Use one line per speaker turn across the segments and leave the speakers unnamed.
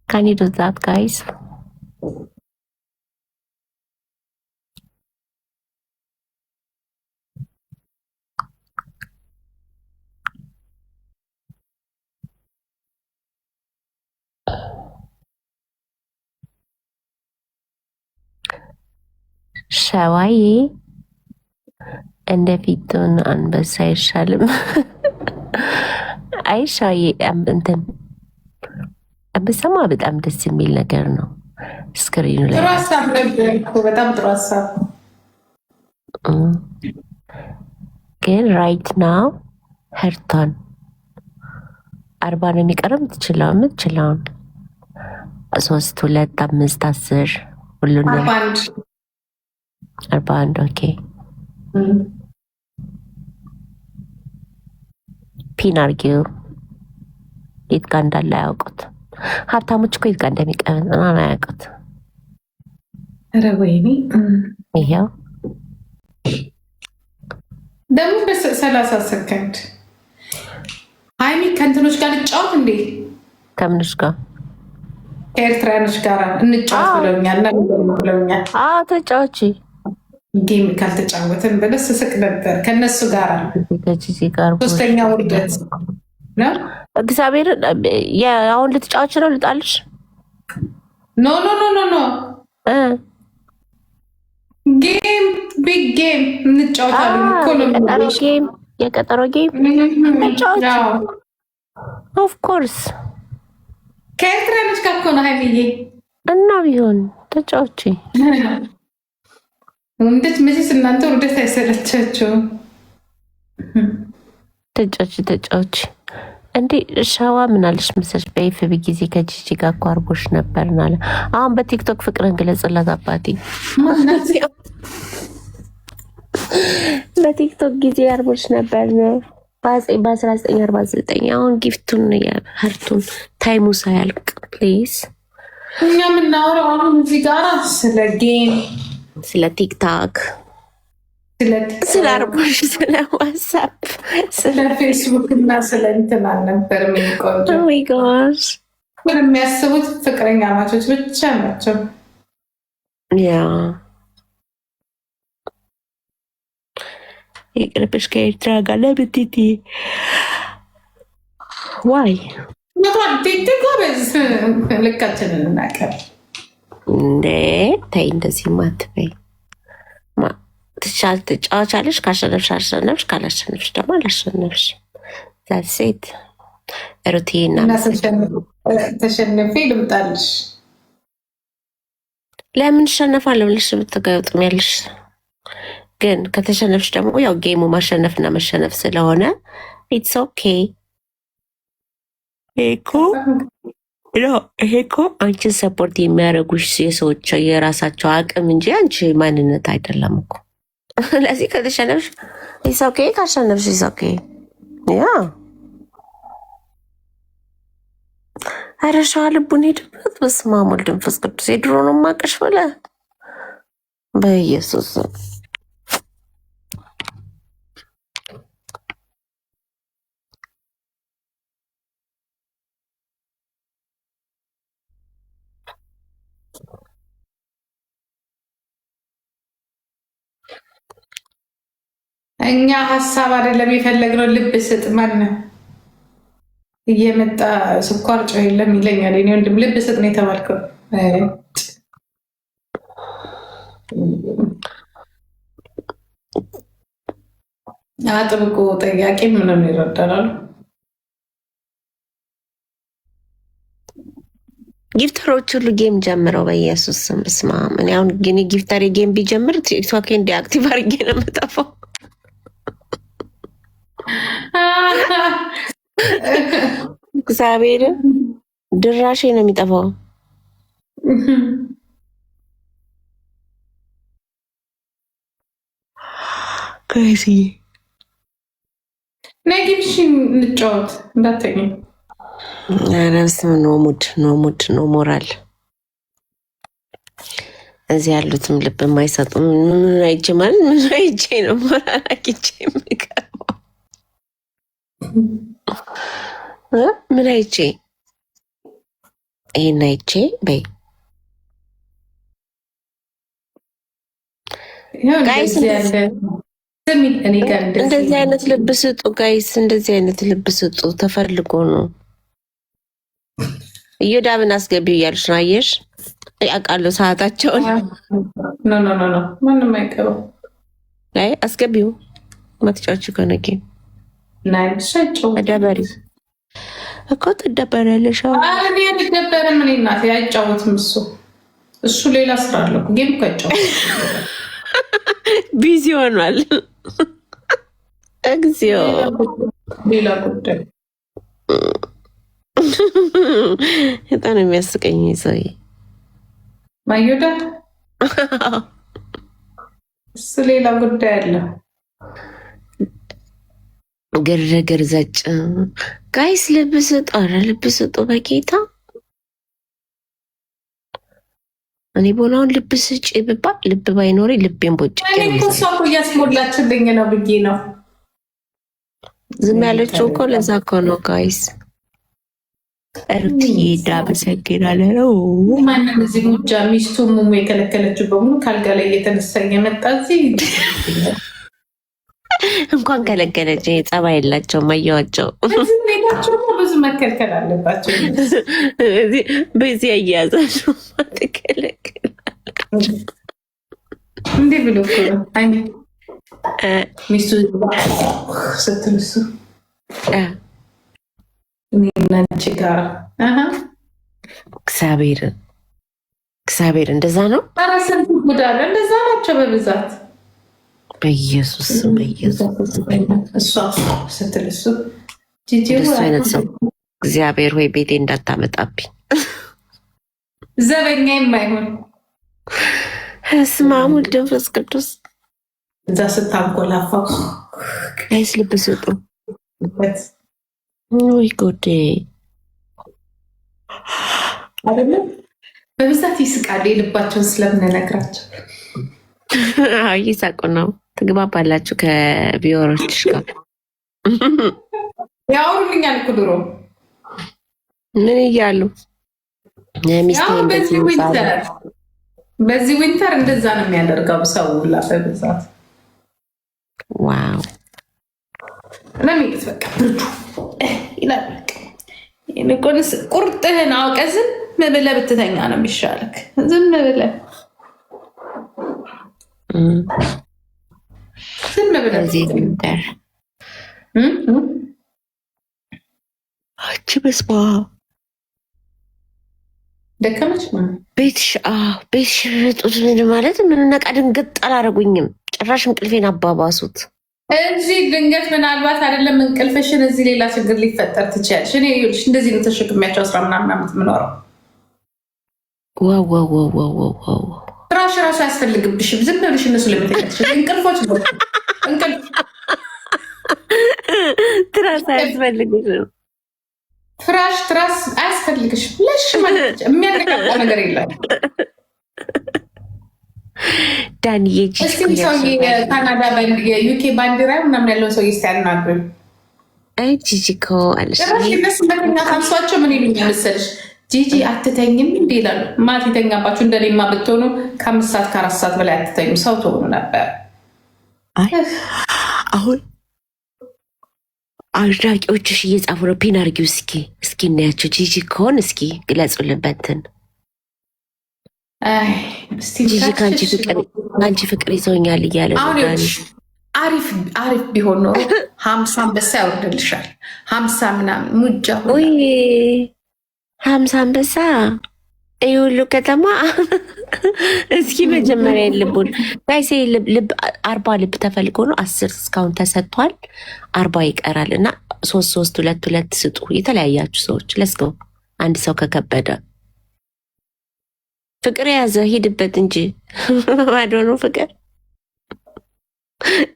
Can you do that, guys? ሸዋዬ እንደፊቱን አንበሳ አይሻልም? አይ ሸዋዬ እንትን አንበሳማ በጣም ደስ የሚል ነገር ነው። ስክሪኑ ላይ
ጥሩ ሀሳብ ነበር እኮ በጣም ጥሩ ሀሳብ።
ግን ራይት ናው ሄርቷን 40 ነው የሚቀረው። የምትችለውን 3 2 5 10 ሁሉንም 41 ኦኬ። ፒን አርጊው የት ጋር እንዳለ አያውቁት። ሀብታሞች እኮ የት ጋር እንደሚቀመጥ አያውቁት።
ኧረ ወይኔ
ይሄው
ደግሞ በ30 ሰከንድ ሀይሚ ከእንትኖች ጋር ልጫወት እንዴ?
ከምንሽ ጋር?
ከኤርትራያኖች ጋር እንጫወት ብለውኛል ብለውኛል።
ተጫዋች
ጌም ካልተጫወትን በደስ ስቅ ነበር ከእነሱ ጋር። ሶስተኛ ውርደት ነው።
እግዚአብሔር አሁን ልትጫወች ነው? ልጣልሽ?
ኖ ኖ ኖ ኖ ኖ ጌም ቢግ ጌም እንጫወታለን።
የቀጠሮ ጌም ተጫወች። ኦፍኮርስ
ከኤርትራኖች ጋር እኮ ነው ሀይሚዬ።
እና ቢሆን ተጫወች።
እንዴት መቼስ እናንተ ውርደት አይሰለቻቸውም።
ተጫወች እንዴ ሻዋ ምን አለሽ መሰለሽ? በኤፍቢ ጊዜ ከጂጂ ጋር እኮ አርቦሽ ነበርን አለ። አሁን በቲክቶክ ፍቅርን ግለጽላት አባቴ። በቲክቶክ ጊዜ አርቦሽ ነበር በ1949። አሁን ጊፍቱን ሀርቱን ታይሙ ሳያልቅ ፕሊዝ።
እኛ የምናወራው አሁን እዚህ ጋር ስለ ጌም፣
ስለ ቲክታክ፣ ስለ አርቦሽ፣ ስለ ዋትሳፕ፣
ስለ ፌስቡክ እና ስለ እንትን አልነበር የሚቆንጆ
ጎሽ።
የሚያስቡት ፍቅረኛ ማቾች ብቻ ናቸው።
ያ የቅርብሽ ከኤርትራ ጋር ለብትቲ ዋይ
ልካችንን እናቀር
እንዴ? ተይ እንደዚህ ማትበይ። ትጫወቻለሽ። ካሸነፍሽ አሸነፍሽ፣ ካላሸነፍሽ ደግሞ አላሸነፍሽ። ዛሴት ሩቲና
ተሸነፌ ልምጣልሽ።
ለምን ሸነፋለሁ ብለሽ ብትጋውጥሚያለሽ? ግን ከተሸነፍሽ ደግሞ ያው ጌሙ ማሸነፍና መሸነፍ ስለሆነ ኢትስ ኦኬ። ይሄ እኮ አንቺን ሰፖርት የሚያደርጉሽ የሰዎች የራሳቸው አቅም እንጂ አንቺ ማንነት አይደለም እኮ። ለዚህ ከተሸነፍሽ ኢትስ ኦኬ፣ ካሸነፍሽ ኢትስ ኦኬ። ያ ኧረ ሸዋ ልቡን ሄድበት። በስመ አብ ወወልድ ወመንፈስ ቅዱስ። የድሮ ነው ማቀሽ በለ በኢየሱስ
እኛ ሀሳብ አይደለም የፈለግነው፣ ልብ ስጥ። ማን እየመጣ ስኳር ጨው የለም ይለኛል። እኔ ወንድም ልብ ስጥ ነው የተባልከው። አጥብቆ ጠያቄ ምንም ይረዳናሉ።
ጊፍተሮች ሁሉ ጌም ጀምረው በኢየሱስ ስም ስማ። ምን አሁን ግን ጊፍተር ጌም ቢጀምር ቲክቶክ እንዲ አክቲቭ አድርጌ ነው የምጠፋው። እግዚአብሔር ድራሼ ነው የሚጠፋው። ከዚ
ነጊብሽ እንጫወት እንዳትተኝ።
ረስ ኖ ሙድ ኖ ሞራል። እዚህ ያሉትም ልብ የማይሰጡም ምን አይቼ ማለት ምን አይቼ ነው ሞራል አግኝቼ የሚቀርበው? ምን አይቼ ይሄን አይቼ በይ ጋይስ እንደዚህ አይነት ልብ ስጡ ጋይስ፣ እንደዚህ አይነት ልብ ስጡ። ተፈልጎ ነው። እዮዳብን አስገቢው እያሉሽ ነው። አየሽ ያውቃሉ ሰዓታቸውን።
ማንም አይቀበው
ላይ አስገቢው ማትጫዎች ከነጌ ደበሪ እኮ ትደበሪያለሽ።
እኔ አልደበርም። እኔ እናቴ አይጫወትም እሱ ሌላ ስራ አለው። ጌም እኮ አይጫወትም።
ቢዚ ሆኗል። እግዚኦ
ሌላ ጉዳይ።
በጣም የሚያስቀኝ ሰውዬ
ማዮዳ እሱ ሌላ ጉዳይ አለ።
ግርግር ዘጭ ጋይስ ልብ ስጡ። ኧረ ልብ ስጡ በጌታ። እኔ ቦናውን ልብ ስጭ ብባል ልብ ባይኖር ልቤን ቦጭ
እሷ እኮ እያስሞላችልኝ ነው ብዬ ነው
ዝም ያለችው እኮ። ለዛ እኮ ነው ጋይስ። እርትዬ ዳመሰግናለሁ።
ማንም እዚህ ሙጃ ሚስቱ ሙሙ የከለከለችው በሙሉ ካልጋ ላይ እየተነሳ የመጣ እዚህ
እንኳን ከለከለች። ጸባይ የላቸውም። አየዋቸው።
ብዙ መከልከል አለባቸው።
በዚህ አያያዛቸው ትከለከል
እንዴ ብሎ ሚስቱ ስትልሱ ናንቺ ጋር
እግዚአብሔር እንደዛ ነው።
ስንት ጉዳለ እንደዛ ናቸው በብዛት
በኢየሱስ
እሷ ስትልሱ
እንደሱ አይነት ሰው እግዚአብሔር ሆይ ቤቴ እንዳታመጣብኝ።
ዘበኛ የማይሆን
በስመ አብ ወወልድ ወመንፈስ ቅዱስ።
እዛ ስታንኮላፋ
ጋይስ ልብ ስጡ። ወይ ጉዴ
አይደለም። በብዛት ይስቃሉ የልባቸውን ስለምንነግራቸው።
እየሳቁ ነው። ትግባባላችሁ ከቪወሮችሽ ጋር
ያወሩልኛል እኮ ድሮ።
ምን እያሉ
በዚህ ዊንተር እንደዛ ነው የሚያደርገው ሰው ሁላ በብዛት።
ዋው
ለሚሉት በቃ ብርዱ ይላል። ይልቁንስ ቁርጥህን አውቀህ ዝም ብለህ ብትተኛ ነው የሚሻልክ። ዝም ብለህ
አንቺ በስመ አብ
ደከመች
ቤትሽ ጡት ምን ማለት ምን ነቃ ድንገት አላረጉኝም። ጭራሽ እንቅልፌን አባባሱት።
እዚህ ድንገት ምናልባት አይደለም እንቅልፍሽን እዚህ ሌላ ችግር ሊፈጠር ትችያለሽ። እኔ ይኸውልሽ እንደዚህ ነው ተሸክሚያቸው 10 ምናምን ዓመት የምኖረው።
ዋው
ፍራሽ ራሱ አያስፈልግብሽም። ዝም ብለሽ እነሱ ለመተኛትሽ እንቅልፎች እንቅልፍ
ትራስ አያስፈልግሽም።
ፍራሽ ትራስ አያስፈልግሽም። ለሽ ማለት የሚያነቃቃ ነገር የለም።
ዳንዬ
እስኪ ሰውዬ የካናዳ የዩኬ ባንዲራ ምናምን ያለውን ሰውዬ እስኪያናግሩኝ።
አይ ጂጂ እኮ አለሽ
እነሱ መተኛ ካንሷቸው ምን ይሉኛል መሰለሽ? ጂጂ አትተኝም እንዲ ይላሉ። ማት የተኛባችሁ እንደኔማ ብትሆኑ ከ5 ሰዓት ከ4 ሰዓት በላይ አትተኙ ሰው ትሆኑ ነበር።
አሁን አድናቂዎችሽ እየጻፉ ነው። ፒን አርጊው እስኪ እናያቸው። ጂጂ ከሆን እስኪ ግለጹልበትን። ጂጂ ከአንቺ ፍቅር ይዘውኛል እያለ
አሪፍ ቢሆን ኖሮ 50 አንበሳ ያወርድልሻል። 50 ምናምን ሙጃ
50 አንበሳ ይህ ሁሉ ከተማ። እስኪ መጀመሪያ ልቡን ጋይሴ ልብ 40 ልብ ተፈልጎ ነው 10 እስካሁን ተሰጥቷል። 40 ይቀራል እና 3 2 ስጡ። የተለያያችሁ ሰዎች ለስገው አንድ ሰው ከከበደ ፍቅር የያዘ ሂድበት እንጂ ባዶ ነው ፍቅር።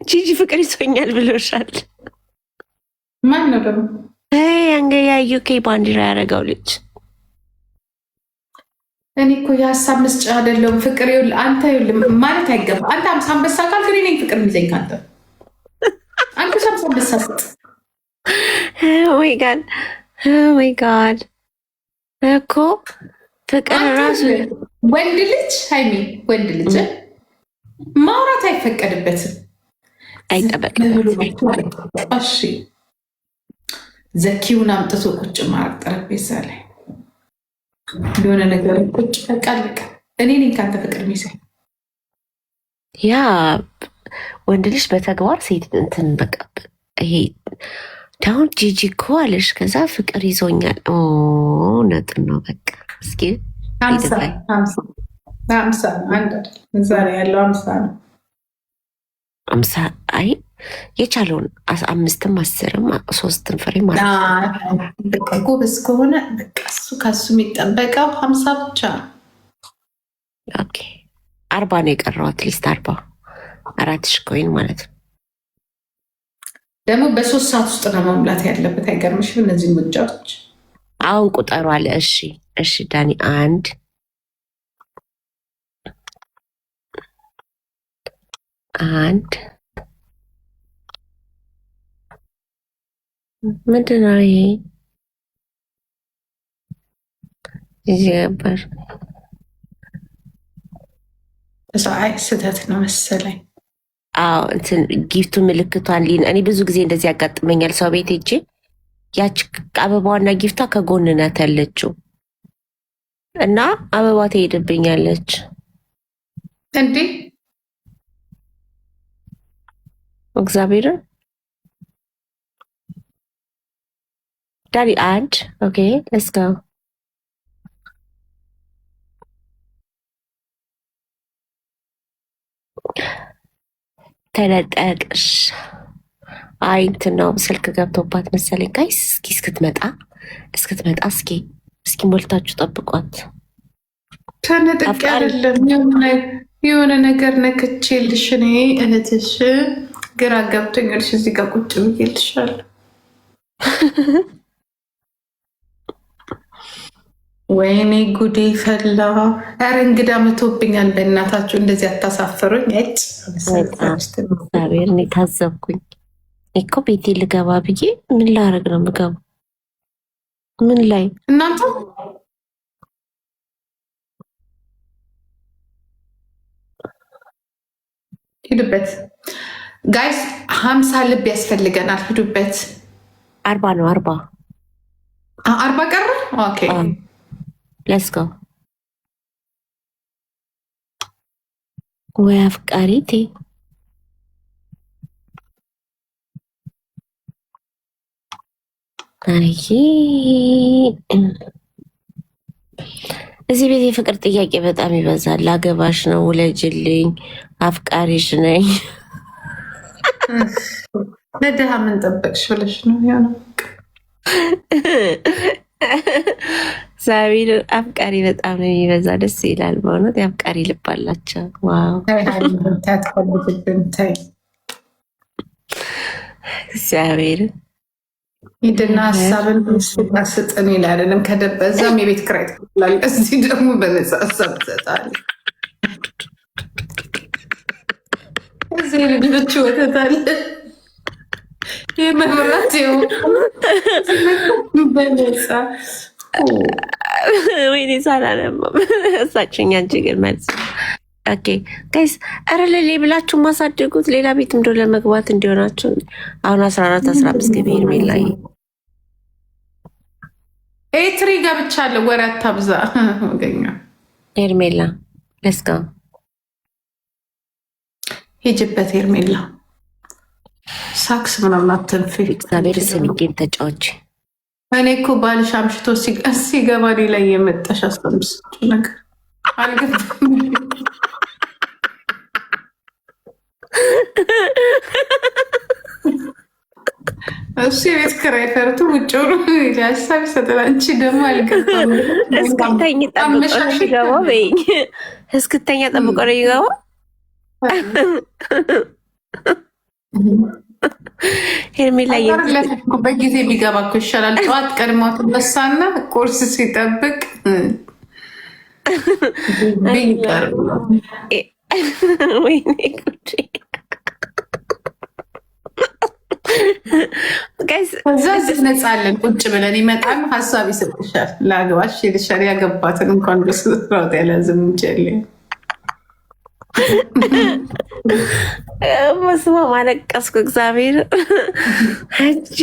ጂጂ ፍቅር ይዞኛል ብሎሻል።
ማን ነው ደግሞ?
አንገያ ዩኬ ባንዲራ ያደረገው ልጅ።
እኔ እኮ የሀሳብ መስጫ አይደለም ፍቅር። ይኸውልህ አንተ ማለት አይገባም። አንተ 50 አንበሳ ካልክ እኔ ነኝ ፍቅር የሚዘኝ ካንተ። አንተ 50 አንበሳ ስጥ።
ኦ ማይ ጋድ እኮ ፍቅር ራሱ
ወንድ ልጅ ሃይሚ ወንድ ልጅ ማውራት አይፈቀድበትም፣
አይጠበቅበትም።
እሺ ዘኪውን አምጥቶ ቁጭ ማድረግ ጠረጴዛ ላይ የሆነ ነገር ቁጭ በቃ አለቀ። እኔ ነኝ ከአንተ ፍቅር ሚሳይ
ያ ወንድ ልጅ በተግባር ሴት እንትን በቃ ይሄ አሁን ጂጂ እኮ አለሽ፣ ከዛ ፍቅር ይዞኛል። እውነት ነው። በቃ እስኪ
50 አንድ እዛ ላይ ያለው 50 ነው።
50 አይ የቻለውን 5ም 10ም 3 ፍሬ
ማለት ጎበዝ ከሆነ በቃ እሱ ከሱ የሚጠበቀው 50 ብቻ ነው።
ኦኬ 40 ነው የቀረው። አትሊስት 44 ሺህ ኮይን ማለት ነው።
ደግሞ በ3 ሰዓት ውስጥ ነው መሙላት ያለበት። አይገርምሽም? እነዚህ ምርጫዎች
አሁን ቁጠሩ አለ። እሺ ዳኒ 1 ምንድን ነው ይሄ? ይዘበር
አይ ስህተት ነው መሰለኝ።
አዎ እንትን ጊፍቱ ምልክቷን እኔ ብዙ ጊዜ እንደዚህ ያጋጥመኛል። ሰው ቤት ሄጄ ያች አበባዋና ጊፍቷ ከጎን ናት ያለችው እና አበባ ትሄድብኛለች
እንዴ!
እግዚአብሔርን ዳኒ 1 ኦኬ ሌትስ ጎ ተለጠቅሽ። አይ እንትን ነው ስልክ ገብቶባት መሰለኝ። ጋይስ እስክትመጣ እስኪ ሞልታችሁ ጠብቋት።
ተነጥቅ አይደለም የሆነ ነገር ነክቼልሽ እኔ እህትሽ ግራ ገብቶኛል። እዚህ ጋር ቁጭ ብዬልሻለሁ። ወይኔ ጉዴ ፈላ። ኧረ እንግዳ መቶብኛል። በእናታችሁ እንደዚህ አታሳፍሩኝ።
እግዚአብሔር እኔ ታዘብኩኝ እኮ ቤቴ ልገባ ብዬ ምን ላረግ ነው የምገባው? ምን ላይ
እናንተ ሂዱበት ጋይስ። 50 ልብ ያስፈልገናል። ሂዱበት።
40 ነው 40
ቀረ። ኦኬ
ሌትስ ጎ። ወይ አፍቃሪቴ አይ እዚህ ቤት የፍቅር ጥያቄ በጣም ይበዛል። ላገባሽ ነው፣ ውለጅልኝ፣ አፍቃሪሽ ነኝ።
ለድሃ ምን ጠበቅሽ ብለሽ ነው የሆነው።
ሳቢል አፍቃሪ በጣም ነው የሚበዛ። ደስ ይላል በእውነት የአፍቃሪ ልብ አላቸው። ዋው እግዚአብሔር
ሂድና ሀሳብን ስጥን ይላልንም ከደበዛም የቤት ኪራይ ትከፍላለህ። እዚህ ደግሞ በነፃ ሀሳብ ትሰጣለህ። እዚህ ልጆች ወተታለ የመብራት በነፃ
ወይኔ ሳላለማ እሳችኛ እንጂ ግን መልስ ኦኬ ጋይስ፣ ኧረ ለሌ ብላችሁ ማሳደጉት ሌላ ቤት እንደው ለመግባት እንዲሆናችሁ። አሁን 14 15 ገቢ ሄርሜላ ላይ
ኤትሪ ገብቻለሁ። ወሬ አታብዛ ወገኛ።
ሄርሜላ ለስጋ
ሂጅበት ሄርሜላ። ሳክስ ምናምን አትንፊ።
እግዚአብሔር ስሚጌን ተጫዎች።
እኔ እኮ ባልሽ አምሽቶ ሲገባ ላይ የመጣሽ አስለምስጭ ነገር አልገባም። እሱ የቤት ኪራይ ፈርቶ ውጭ ሆኖ ሀሳብ ይሰጣል። አንቺ ደግሞ አልገባም።
እስክተኝ ጠብቆ ነው የሚገባው በይኝ። እስክተኛ ጠብቆ ነው የሚገባው። ሄርሜላ
በጊዜ ቢገባ እኮ ይሻላል። ጠዋት ቀድሞ ትነሳና ቁርስ ሲጠብቅ
ወይኔ ጉዴ
ከዛ ዝነጻለን ቁጭ ብለን ይመጣል፣ ሀሳብ ይሰጥሻል። ለአግባሽ ይልሻል። ያገባትን እንኳን በስራት ያለዝም እንጀል
መስማ ማለቀስኩ። እግዚአብሔር እጅ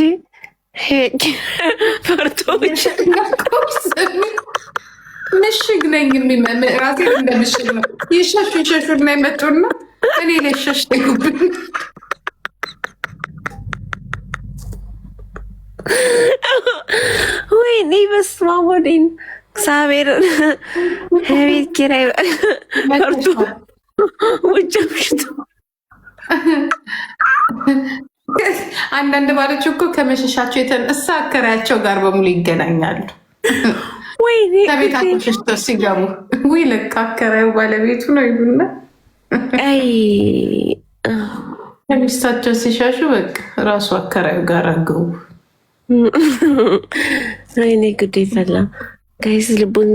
ፈርቶች
ምሽግ ነኝ ራሴ እንደ ምሽግ ነው። ይሸሹ ይሸሹና ይመጡና እኔ ላይ ሸሽ ጉብን
ወይኔ በስመ አብ ወዲን እግዚአብሔር ቤት ኪራይ ፈርቶ ውጭ ምሽቱ
አንዳንድ ባሎች እኮ ከመሸሻቸው የተነሳ አከራያቸው ጋር በሙሉ ይገናኛሉ።
ወይኔ
ከቤታቸው ሸሽተው ሲገቡ ውይ ለካ አከራዩ ባለቤቱ ነው ይሉና
አይ
ከሚስታቸው ሲሻሹ በቃ ራሱ አከራዩ ጋር አገቡ።
ወይኔ ጉዴ ፈላ። ጋይስ ልቡን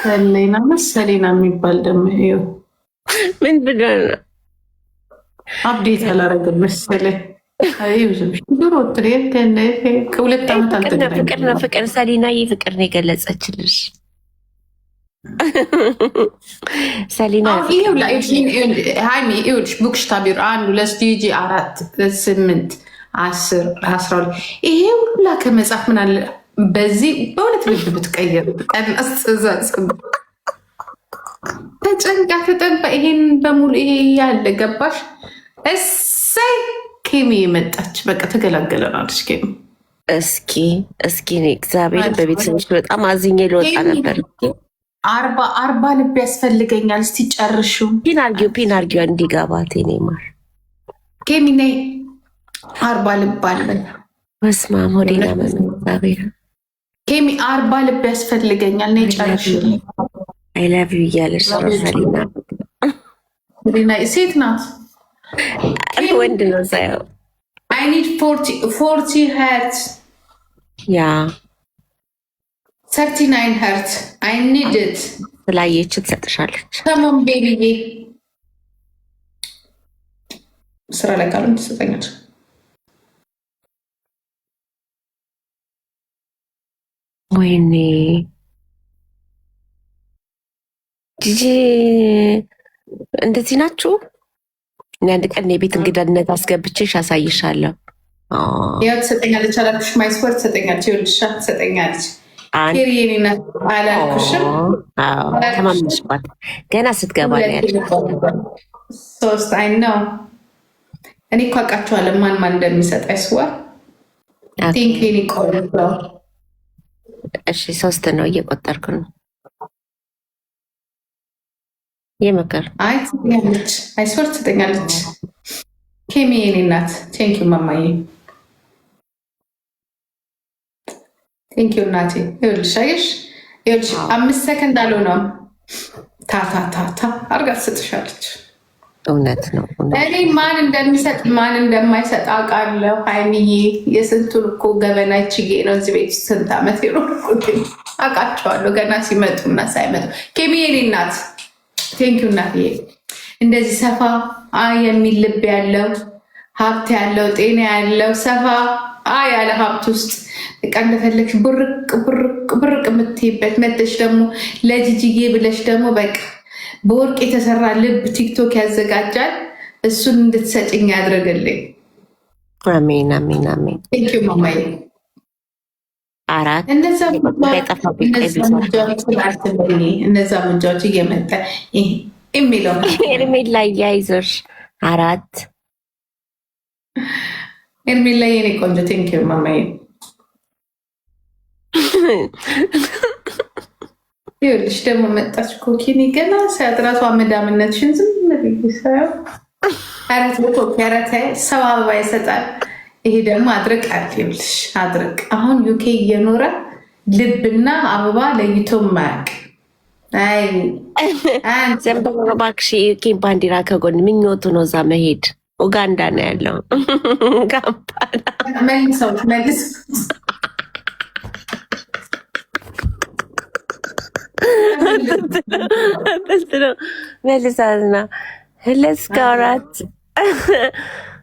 ሰሌና መሰሌና የሚባል ደግሞ ይኸው
ምን ብሎ ነው
አፕዴት አላረግም መሰለኝ። ከሁለት ዓመት
ፍቅር ነው ፍቅር ሰሊና ፍቅር ነው የገለጸችልሽ ሰሊና
ይኸውልሽ ቡክሽታቢር 1 2 ጂጂ 4 8 10 12 ይሄ ሁላ ከመጽሐፍ ምን አለ በዚህ በሁለት ልብ ብትቀየር ቀናስተዛጽ ተጨንቃ ተጠባ ይሄን በሙሉ ይሄ ያለ ገባሽ። እሰይ ኬሚ የመጣች በቃ ተገላገለናለች። ኬሚ
እስኪ እግዚአብሔር በቤተሰቦች በጣም አዝኜ ልወጣ ነበር።
40 ልብ ያስፈልገኛል። እስቲ ጨርሹ
ፒን አርጊው እንዲገባት ኔማር
ኬሚ ነይ 40 ልብ አለን።
በስመ አብ ወዲና እግዚአብሔር
ኬሚ 40 ልብ ያስፈልገኛል። ነይ ጨርሹ።
አይ ላቭ ዩ እያለች ሰሊና
ሴት ናት
ወንድ ነው ሳይሆን
I need 40 hertz
ያ
39 hertz I need it
ስላየች ትሰጥሻለች።
ተማም ቤቢዬ ስራ ላይ ካሉ ትሰጠኛለች።
ወይኔ ጂጂ እንደዚህ ናችሁ። እኔ አንድ ቀን የቤት እንግዳነት አስገብቼሽ አሳይሻለሁ።
ያው ትሰጠኛለች አላልኩሽ? ማይስወር ትሰጠኛለች። ይኸውልሽ ትሰጠኛለች። ኬሪዬና አላልኩሽም?
ተማምነሽባት ገና ስትገባ ነው ያልኩት።
3 አይ ነው እኔ እኮ አውቃቸዋለሁ ማን እንደሚሰጥ አይስወር ቲንክ ኒ ቆንጆ።
እሺ 3 ነው እየቆጠርኩ ነው። የመከር
አይ ትሰጠኛለች፣ አይስወር ትሰጠኛለች። ኬሚ የኔ እናት ቴንኪ ማማዬ ቴንኪ እናቴ። ይኸውልሽ አየሽ፣ ይኸውልሽ 5 ሰከንድ አልሆነውም ታታታታ አርጋ ትሰጥሻለች።
እውነት ነው።
እኔ ማን እንደሚሰጥ ማን እንደማይሰጥ አውቃለሁ። ሀይሚዬ የስንቱን እኮ ገበና ችጌ ነው እዚህ ቤት ስንት ዓመት የኖርኩት አውቃቸዋለሁ። ገና ሲመጡና ሳይመጡ ኬሚ የኔ እናት ቴንኪው እናትዬ። እንደዚህ ሰፋ የሚል ልብ ያለው ሀብት ያለው ጤና ያለው ሰፋ ያለ ሀብት ውስጥ በቃ እንደፈለግሽ ብርቅ የምትይበት መተሽ ደግሞ ለጂጂጌ ብለሽ ደግሞ በቃ በወርቅ የተሰራ ልብ ቲክቶክ ያዘጋጃል። እሱን እንድትሰጭኝ ያድርግልኝ።
አሜን አሜን አሜን።
ቴንኪው ማማዬ።
4
እነዛ ምንጃዎች እየመጣ የሚለው
ኤርሜል ላይ ያይዞሽ 4
ኤርሜል ላይ የኔ ቆንጆ ቴንኪው ማማዬ። ይኸውልሽ ደግሞ መጣች ኮኪኒ ገና ሲያጥራቷ መዳምነትሽን ዝም ብዬ ሳየው አረት ኮኪ አረት ሰው አበባ ይሰጣል። ይሄ ደግሞ አድርቃል። ይኸውልሽ አድርቅ አሁን ዩኬ እየኖረ ልብና አበባ ለይቶ ማያውቅ
ዘንበ እባክሽ ዩኬ ባንዲራ ከጎን ምኞቱ ነው እዛ መሄድ። ኡጋንዳ ነው ያለው። ካምፓላ
መልሰው
መልሳትና Let's go, right?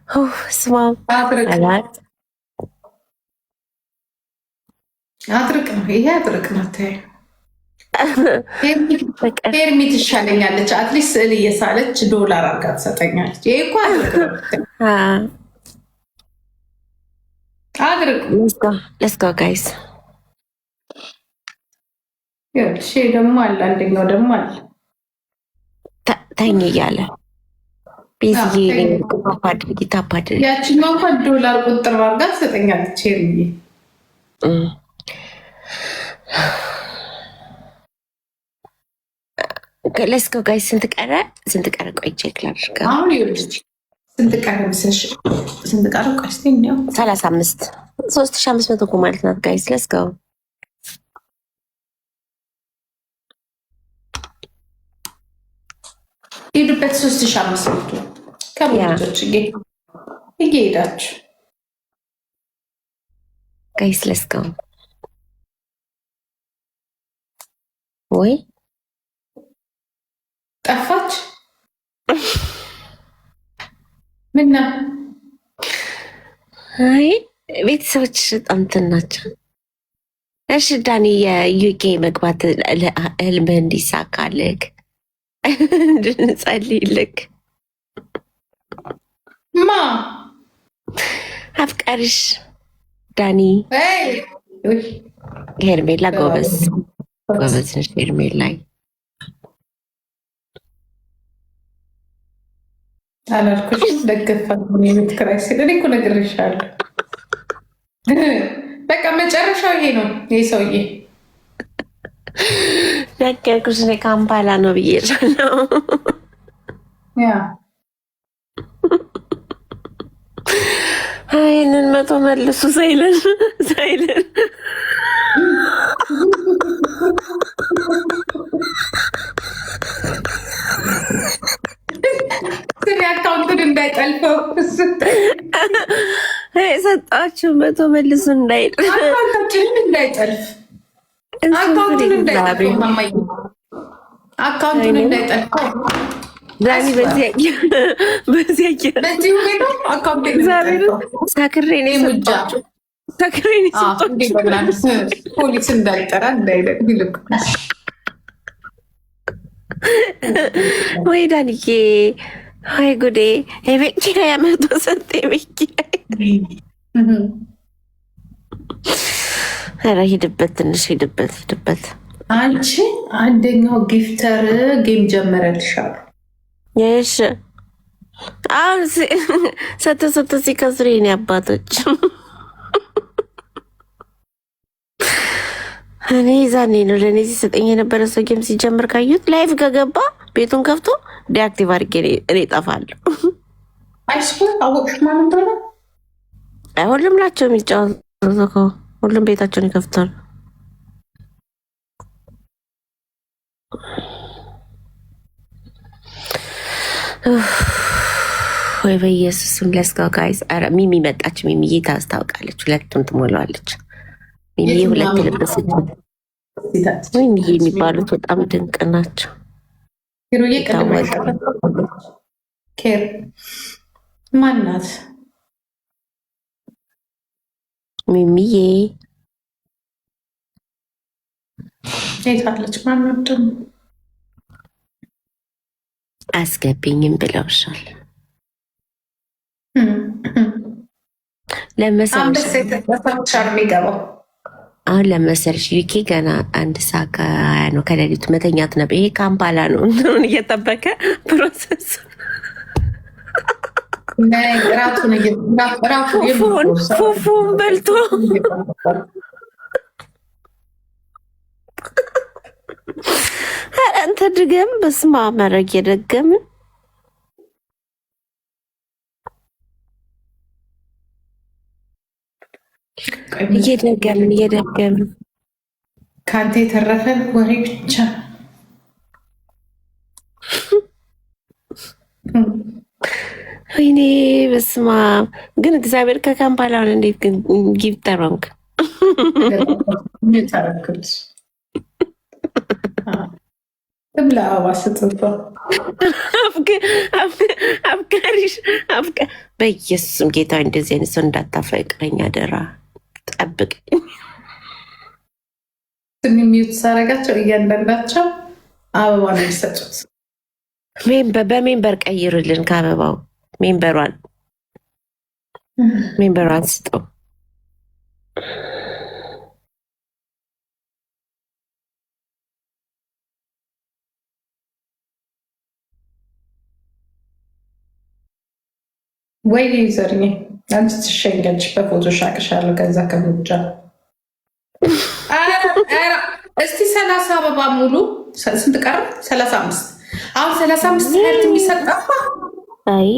Oh, small.
አትርቅ ነው ይሄ አትርቅ ነው። ሄርሚ ትሻለኛለች። አትሊስት ስዕል እየሳለች ዶላር አርጋ ትሰጠኛለች። ይሄ እኮ አድርግ።
Let's go, guys.
ደግሞ አለ አንደኛው ደግሞ አለ
ተኝ እያለ ቤዝዬ አድርጊ ታፓድርጊ።
ያችኛው እንኳን ዶላር ቁጥር አርጋ ትሰጠኛለች ሄርሚ።
Let's go, guys. ስንት ቀረ? ቆይ ቼክ ላድርግ።
አሁን ይኸውልሽ ስንት ቀረ ምስልሽ? ስንት ቀረ? ቆይ እስኪ እንየው።
35 3500 እኮ ማለት ናት ጋይስ። Let's go.
ሄዱበት 3500 ከቦቶች እየሄዳችሁ
ጋይስ። Let's go. ወይ
ጠፋች። ምና
አይ ቤተሰቦች በጣም እንትን ናቸው። እሺ ዳኒ የዩኬ መግባት ህልምህ እንዲሳካልህ እንድንጸልይልክ
ማ
አፍቃሪሽ ዳኒ ሄርሜላ ጎበዝ ነሽ ሄርሜላ።
አላልኩሽም? ደገፋ የቤት ኪራይ ሲል እኔ እኮ ነግሬሻለሁ። በቃ መጨረሻው ይሄ ነው። ይሄ ሰውዬ
ነገርኩሽ። እኔ ካምፓላ ነው ብዬሻለሁ። ይህንን መቶ መልሱ ሳይለን
አካውንቱን እንዳይጠልፈው
ሰጣችሁ። መቶ መልሱ
አካውንታችንን እንዳይጠልፍ አካውንቱን እንዳይጠልፈው
ዛሬ
ፖሊስ እንዳይጠራ እንዳይልክ
ወይ ዳንዬ፣ ወይ ጉዴ! የቤት ኪራይ መቶ ሰጥ የቤት ኪራይ። ኧረ ሂድበት፣ ትንሽ ሂድበት።
አንቺ አንደኛው ጊፍተር ጌም ጀመረልሻል።
ይሽ አሁን ሰቶ ሲከስሩ የኔ አባቶች እኔ ዛኔ ነው ለእኔ ሲሰጠኝ የነበረ ሰው ጌም ሲጀምር ካዩት ላይፍ ከገባ ቤቱን ከፍቶ ዲአክቲቭ አድርጌ እኔ እጠፋለሁ።
አወቅሽ ማለት እንደሆነ
ሁሉም ናቸው የሚጫወቱ፣ ሁሉም ቤታቸውን ይከፍታሉ። ወይ በኢየሱስም ለስጋው ጋይዝ። ኧረ ሚሚ መጣች። ሚሚዬ ታስታውቃለች፣ ሁለቱን ትሞላዋለች። ሚሚዬ ሁለት ልብሰች። ሚሚዬ የሚባሉት በጣም ድንቅ ናቸው።
ማናት
ሚሚዬ?
የታለች? ማናት
አስገብኝም ብለውሻል። ለመሰለሽ አሁን ለመሰለሽ ዩኬ ገና 1 ሰዓት ከ20 ነው ከሌሊቱ መተኛት ነበር። ይሄ ካምፓላ ነው እንትኑን እየጠበቀ ፕሮሰስ ፉፉን በልቶ አንተ ድገም። በስማ መረግ የደገምን እየደገምን
ከአንተ የተረፈ ወሬ ብቻ።
ወይኔ በስማ ግን እግዚአብሔር ከካምፓላውን እንዴት ግን ጊፍተር ሆንክ?
ትብላ አበባ ስጥቷ
አፍቃሪሽ በኢየሱስም ጌታ እንደዚህ አይነት ሰው እንዳታፈቅረኝ አደራ፣ ጠብቀኝ።
የሚዩት ሳረጋቸው እያንዳንዳቸው አበባ ነው የሚሰጡት።
በሜምበር ቀይርልን፣ ከአበባው ሜምበሯን ስጠው።
ወይ ዩዘርኝ አንቺ ትሸኛለሽ፣ በፎቶ ሻቅሻለሁ። ከዛ ከሙጃ እስቲ 30 አበባ ሙሉ። ስንት ቀረ? 35 አሁን 35 ሄልት የሚሰጠው
አይ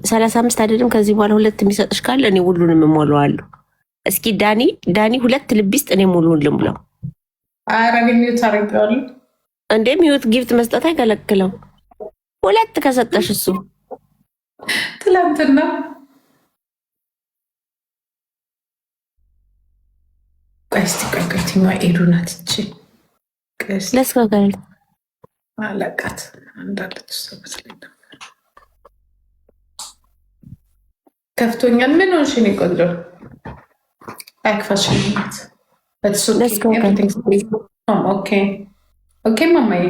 35 አይደለም። ከዚህ በኋላ 2 የሚሰጥሽ ካለ እኔ ሁሉንም እሞላዋለሁ። እስኪ ዳኒ 2 ልብ ይስጥ፣ እኔ ሙሉውን ልሙላው።
ኧረ ሚዩት አድርጌዋለሁ።
እንዴ ሚዩት ጊፍት መስጠት አይከለክለው። 2 ከሰጠሽ እሱ
ትላንትና ቆይቲኛ ኤዱ ናት እቺ
ለስከጋል
አለቃት እንዳለች ሰበስለኝ ከፍቶኛል። ምን ሆንሽ? እኔ ቆንጆ አይክፋሽ ናት። ኦኬ ማማዬ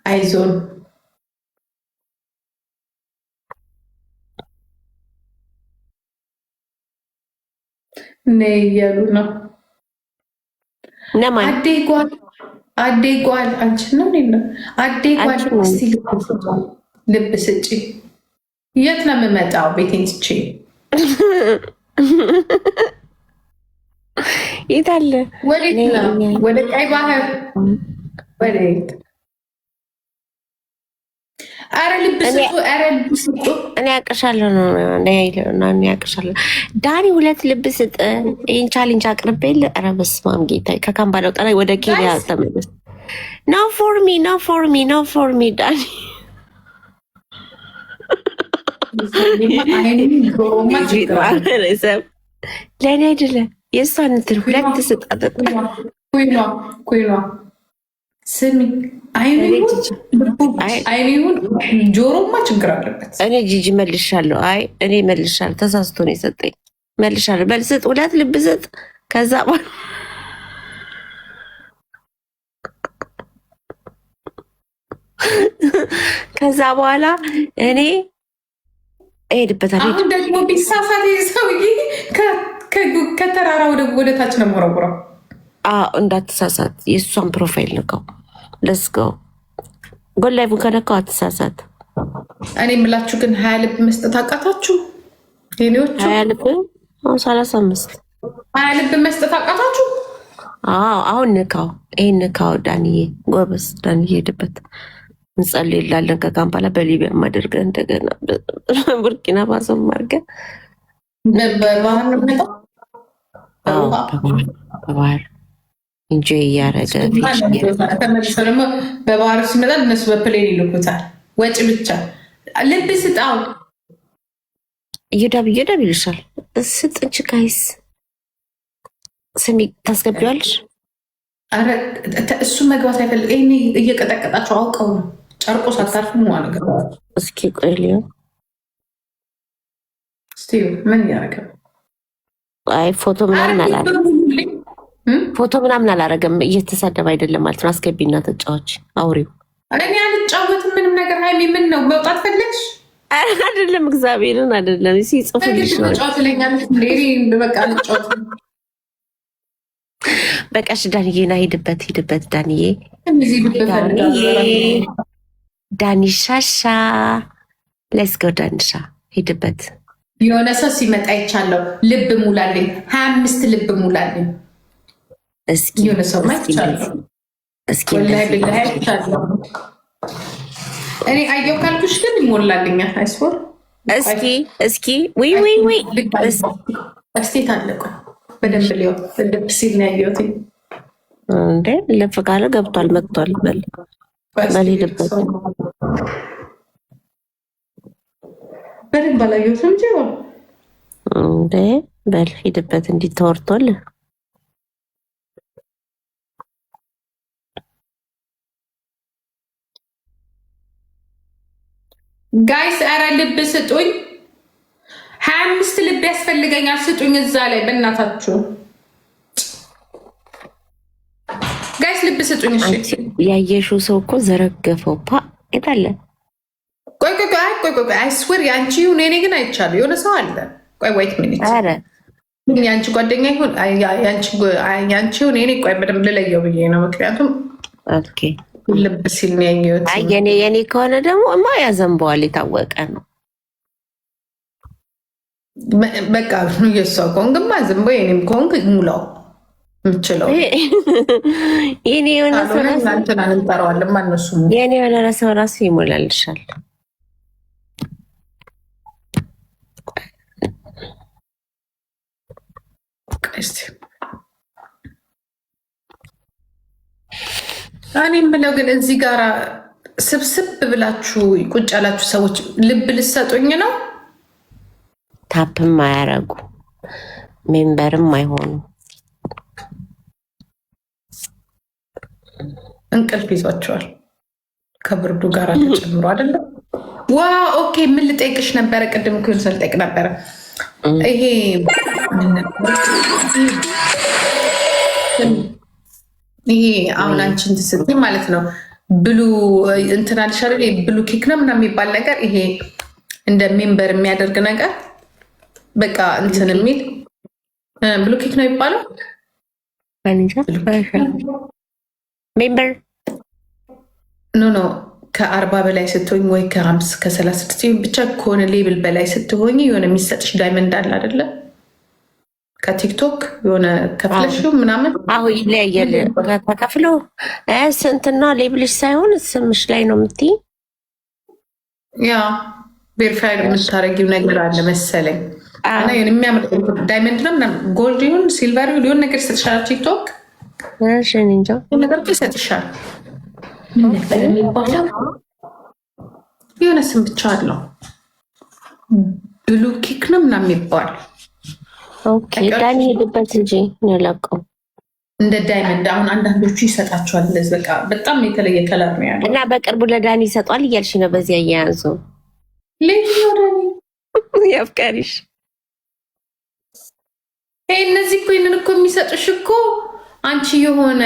አይዞን ነይ እያሉ ነው። አዴጓል አንቺን ነው ነው አዴጓል። እስቲ ልብ ስጪ። የት ነው የምመጣው? ቤቴን ትቼ
የት አለ?
ወዴት ነው? ወደ ቀይ ባህር ወዴት? አረ ልብ ስጡ፣ አረ ልብ ስጡ።
እኔ ያቅሻለሁ ነው እኔ ያቅሻለሁ። ዳኒ 2 ልብ ስጥ። ይህን ቻሌንጅ አቅርቤል። ኧረ በስመ አብ ጌታዬ፣ ከካምባላ ወጣ ላይ ወደ ኬንያ ተመለስ። ኖ ፎር ሚ ዳኒ ለእኔ አይደለም የእሷን እንትን 2 ስጥ።
ኩይኗ ስሚ አይኔውን ጆሮማ ችግር አለበት።
እኔ ጂጂ መልሻለሁ። እኔ መልሻለሁ። ተሳስቶ ነው የሰጠኝ። መልሻለሁ። በል ስጥ፣ 2 ልብ ስጥ። ከዛ በኋላ እኔ እሄድበታለሁ።
አሁን ደግሞ ቢሳሳት ሰውዬ ከተራራ ወደ ታች ነው የምወረውረው።
እንዳትሳሳት፣ የእሷን ፕሮፋይል ንካው። ለስገው ጎላይቡን ከነካው አትሳሳት።
እኔ የምላችሁ ግን 20 ልብ መስጠት አቃታችሁ? ኔዎቹ
20 ልብ 35
20 ልብ መስጠት አቃታችሁ?
አሁን ንካው፣ ይህን ንካው። ዳንዬ ጎበዝ፣ ዳንዬ ሄድበት። እንጸልይላለን። ከካምፓላ በሊቢያ ማደርገ እንደገና ቡርኪና ፋሶ ማርገ በባህር እንጆ እያረገ
ተመልሶ ደግሞ በባህር ሲመጣ እነሱ በፕሌን ይልኩታል። ወጪ ብቻ ልብ ስጣው።
እየዳብ ይልሻል። ስጥንች ጋይስ ስሚ ታስገቢዋለሽ።
እሱ መግባት አይፈልግ። ይሄ እየቀጠቀጣቸው አውቀው ነው። ጨርቆ ሳታርፍ ማለት ነው።
እስኪ ቆይ ሊዮ
እስቲ ምን ያደርገው?
አይ ፎቶ ምናምን አላረገም። እየተሳደብ አይደለም ማለት ነው። አስገቢና ተጫዎች አውሪው።
እኔ አልጫወትም ምንም ነገር። ሃይሚ ምን ነው መውጣት ፈለግሽ?
አይደለም እግዚአብሔርን አይደለም። ሲጽፉልሽ ነው። በቃሽ ዳንዬ ና ሂድበት ዳንዬ ዳኒሻሻ ሌትስ ጎ ዳንሻ ሂድበት።
የሆነ ሰው ሲመጣ ይቻለው ልብ ሙላልኝ፣ 25 ልብ ሙላልኝ።
እስኪ
የሆነ ሰው ማይቻለው እስኪ እኔ አየው ካልኩሽ ግን ይሞላልኛል። አይስፎር
እስኪ ወይ
እስቴት አለቁ በደንብ ሊሆ ልብ ሲል ነው ያየሁት።
እንዴ ልብ ካለ ገብቷል መጥቷል። በል ሂድበት።
በደንብ አላየሁትም እንጂ
እንዴ በል ሂድበት። እንዲህ ተወርቶልህ
ጋይስ ኧረ ልብ ስጡኝ። 25 ልብ ያስፈልገኛል። ስጡኝ እዛ ላይ በእናታችሁ ጋይስ ልብ ስጡኝ። እሺ
ያየሽው ሰው እኮ ዘረገፈው። ፓ የታለ?
ቆይ አይስወር ያንቺ ይሁን እኔ ግን አይቻለሁ። የሆነ ሰው አለ። ቆይ ወይት ሚኒት
ኧረ
ያንቺ ጓደኛ ይሁን ያንቺ ይሁን እኔ ቆይ በደምብ ልለየው ብዬ ነው። ምክንያቱም
ኦኬ
ልብ ሲል ነው ያየሁት።
አይ የኔ ከሆነ ደግሞ እማ ያዘንበዋል። የታወቀ ነው።
በቃ የሷ ከሆንክማ ዝም በይ። የኔም ከሆንክ ሙላው የምችለው
የኔ የሆነ ሰው
እንትና እንጠራዋለን። ማነሱ
የኔ የሆነ ሰው ራሱ ይሞላልሻል።
እኔ የምለው ግን እዚህ ጋር ስብስብ ብላችሁ ቁጭ ያላችሁ ሰዎች ልብ ልሰጡኝ ነው?
ታፕም አያረጉ ሜምበርም አይሆኑ።
እንቅልፍ ይዟቸዋል ከብርዱ ጋር ተጨምሮ አይደለም። ዋ ኦኬ። ምን ልጠይቅሽ ነበረ? ቅድም እኮ ልጠይቅ ነበረ። ይሄ አሁን አንቺ እንትን ስትይ ማለት ነው ብሉ እንትን አልሽ አይደል? ብሉ ኬክ ነው ምናምን የሚባል ነገር፣ ይሄ እንደ ሜምበር የሚያደርግ ነገር በቃ እንትን የሚል ብሉ ኬክ ነው የሚባለው።
ሜምበር
ኖ ከ40 በላይ ስትሆኝ ወይ ከ50 ከ36 ብቻ ከሆነ ሌብል በላይ ስትሆኝ የሆነ የሚሰጥሽ ዳይመንድ አለ አይደለ? ከቲክቶክ የሆነ ከፍለሽ ምናምን
አሁ ይለያያል። ተከፍሎ ስንትና ሌብልሽ ሳይሆን ስምሽ ላይ ነው የምትይ።
ያ ቬሪፋይድ የምታደርጊው ነገር አለ መሰለኝ እና የሚያምር ዳይመንድ ነው ምናምን ጎልድ ይሁን ሲልቨር ሊሆን ነገር ይሰጥሻል። ቲክቶክ
እንጃ
ነገር ይሰጥሻል። የሆነ ስም ብቻ አለው ብሉ ኬክ ነው ምናምን የሚባል
ዳኒ ሄድበት እንጂ ያላቀው
እንደ ዳይመንድ አሁን አንዳንዶቹ ይሰጣቸዋል። እንደዚህ በቃ በጣም የተለየ ከለር ነው ያለው
እና በቅርቡ ለዳኒ ይሰጧል እያልሽ ነው። በዚህ አያያዙ ያፍቀሪሽ
እነዚህ እኮ ይህንን እኮ የሚሰጡሽ እኮ አንቺ የሆነ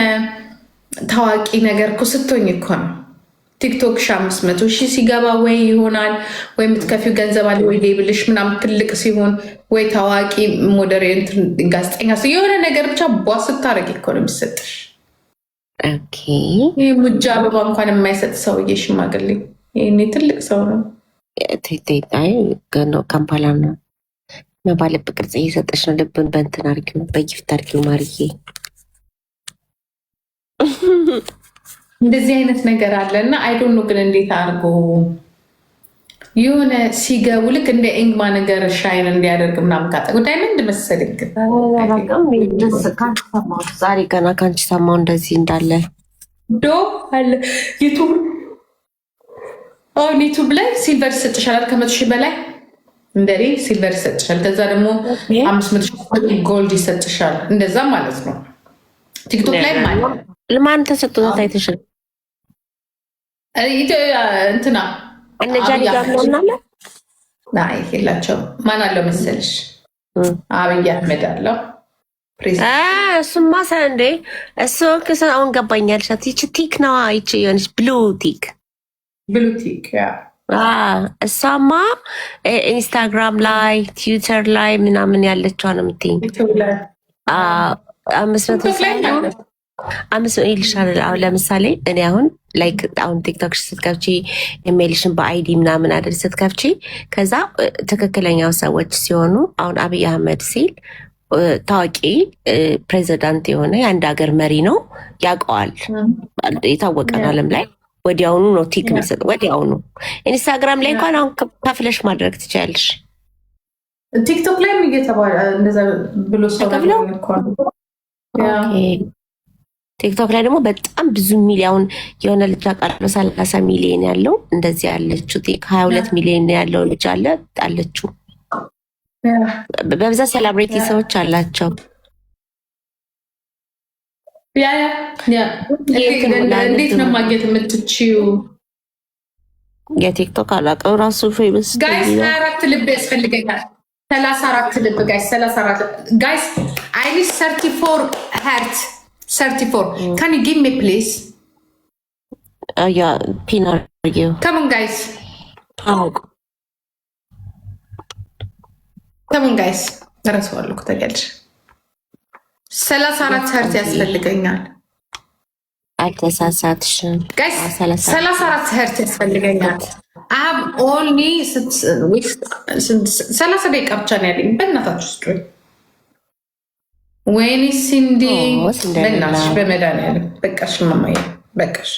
ታዋቂ ነገር እኮ ስትሆኝ እኮ ነው። ቲክቶክ 500,000 ሲገባ ወይ ይሆናል ወይ የምትከፊው ገንዘብ አለ ወይ ሌብልሽ ምናምን ትልቅ ሲሆን ወይ ታዋቂ ሞዴሬት ጋዜጠኛ የሆነ ነገር ብቻ ቧ ስታረጊ እኮ ነው የሚሰጥሽ። ይህ ሙጃ አበባ እንኳን የማይሰጥ ሰውዬ ሽማግሌ ይሄኔ ትልቅ ሰው ነው።
ገና ካምፓላ ነው ባለብ ቅርጽ እየሰጠች ነው። ልብን በእንትን አርጊው በጊፍት አርጊው ማርዬ
እንደዚህ አይነት ነገር አለ እና አይዶን ነው ግን እንዴት አድርጎ የሆነ ሲገቡ ልክ እንደ ኤንግማ ነገር ሻይን እንዲያደርግ ምናምን ካጠጉ ዳይመንድ መሰለኝ።
ዛሬ ገና ከአንቺ ሰማው እንደዚህ እንዳለ
ዶ አለ ዩቱብ። አሁን ዩቱብ ላይ ሲልቨር ይሰጥሻል 100,000 በላይ እንደኔ ሲልቨር ይሰጥሻል። ከዛ ደግሞ 500,000 ጎልድ ይሰጥሻል። እንደዛ ማለት ነው። ቲክቶክ ላይ ማለት
ለማን ተሰጥቶት አይተሻል?
እንትና
እነጃሊ ጋርናለ
ናይ የላቸው ማን አለው መሰልሽ? አብይ አህመድ አለው።
እሱማ እንዴ እሱ አሁን ገባኛል። ይቺ ቲክ ነዋ። ይቺ የሆነች ብሉ ቲክ እሷማ ኢንስታግራም ላይ ትዊተር ላይ ምናምን ያለችዋ ነው የምትይኝ። 500 ይልሻል። አሁን ለምሳሌ እኔ አሁን ላይክ አሁን ቲክቶክ ስትከፍቺ ኢሜይልሽን በአይዲ ምናምን አይደል ስትከፍቺ፣ ከዛ ትክክለኛው ሰዎች ሲሆኑ አሁን አብይ አህመድ ሲል ታዋቂ ፕሬዚዳንት የሆነ የአንድ ሀገር መሪ ነው ያውቀዋል፣ የታወቀ ነው ዓለም ላይ ወዲያውኑ ነው ቲክ የሚሰጥ ወዲያውኑ። ኢንስታግራም ላይ እንኳን አሁን ከፍለሽ ማድረግ ትችያለሽ።
ቲክቶክ ላይ እየተባለ እንደዛ ብሎ ሰው
ቲክቶክ ላይ ደግሞ በጣም ብዙ ሚሊዮን የሆነ ልጅ አውቃለሁ 30 ሚሊዮን ያለው እንደዚህ ያለችው 22 ሚሊዮን ያለው ልጅ አለ አለችው። በብዛት ሴሌብሪቲ ሰዎች አላቸው።
እንዴት ነው ማግኘት የምትችይው?
የቲክቶክ አላውቅም ራሱ ፌመስ
ጋይስ 24 ልብ ያስፈልገኛል። 34 ልብ ጋይስ 34 ጋይስ አይ ኒድ 34 ሄርት 34 ካን ዩ ጊቭ ሚ ፕሊዝ
ያ ፒን አድርጊው
ከምን ጋይስ
አውቅ
ከምን ጋይስ ተረስዋለሁ ከተገልሽ 34 ሄርት ያስፈልገኛል።
አልተሳሳትሽም
ጋይስ 34 ሄርት ያስፈልገኛል። አብ ኦንሊ 30 ደቂቃ ብቻ ነው ያለኝ። በእናታችሁ ውስጥ ወይኔ ሲንዲ በእናትሽ በመድኃኒዓለም በቃሽ ማማዬ በቃሽ።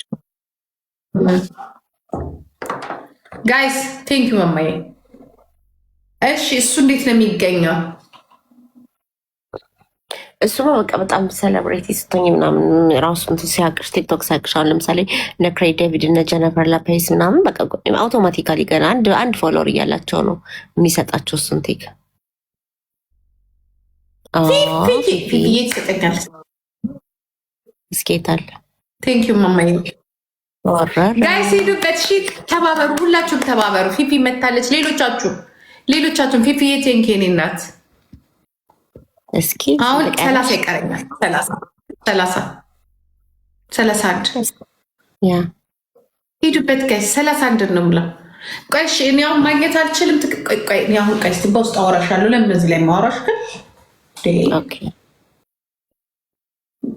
ጋይስ ቴንክ ዩ ማማዬ። እሺ እሱ እንዴት ነው የሚገኘው?
እሱ በቃ በጣም ሴሌብሬቲ ስትሆኝ ምናምን ራሱ ሲያቅሽ ቲክቶክ ሲያቅሽ፣ አሁን ለምሳሌ እነ ክሬ ዴቪድ እነ ጀነፈር ላፔዝ ምናምን በቃ አውቶማቲካሊ ገና አንድ ፎሎወር እያላቸው ነው የሚሰጣቸው እሱን ቴክ
ይሰጠኛል።
እስኬታል
ቴንክ ዩ ማማዬ። ጋይስ ሄዱበት። እሺ ተባበሩ፣ ሁላችሁም ተባበሩ። ፊፊ መታለች። ሌሎቻችሁም ፊፊ ቴንክ ዩ ናት።
እስኪ
አሁን 30 ይቀረኛል። 31
ያ
ሂዱበት ጋይስ 31 ነው የምለው። ቆይ እሺ እኔ አሁን ማግኘት አልችልም። ቆይ እኔ አሁን ቆይ እስኪ በውስጥ አወራሻለሁ። ለምን እዚህ ላይ ማወራሽ ግን
ኦኬ፣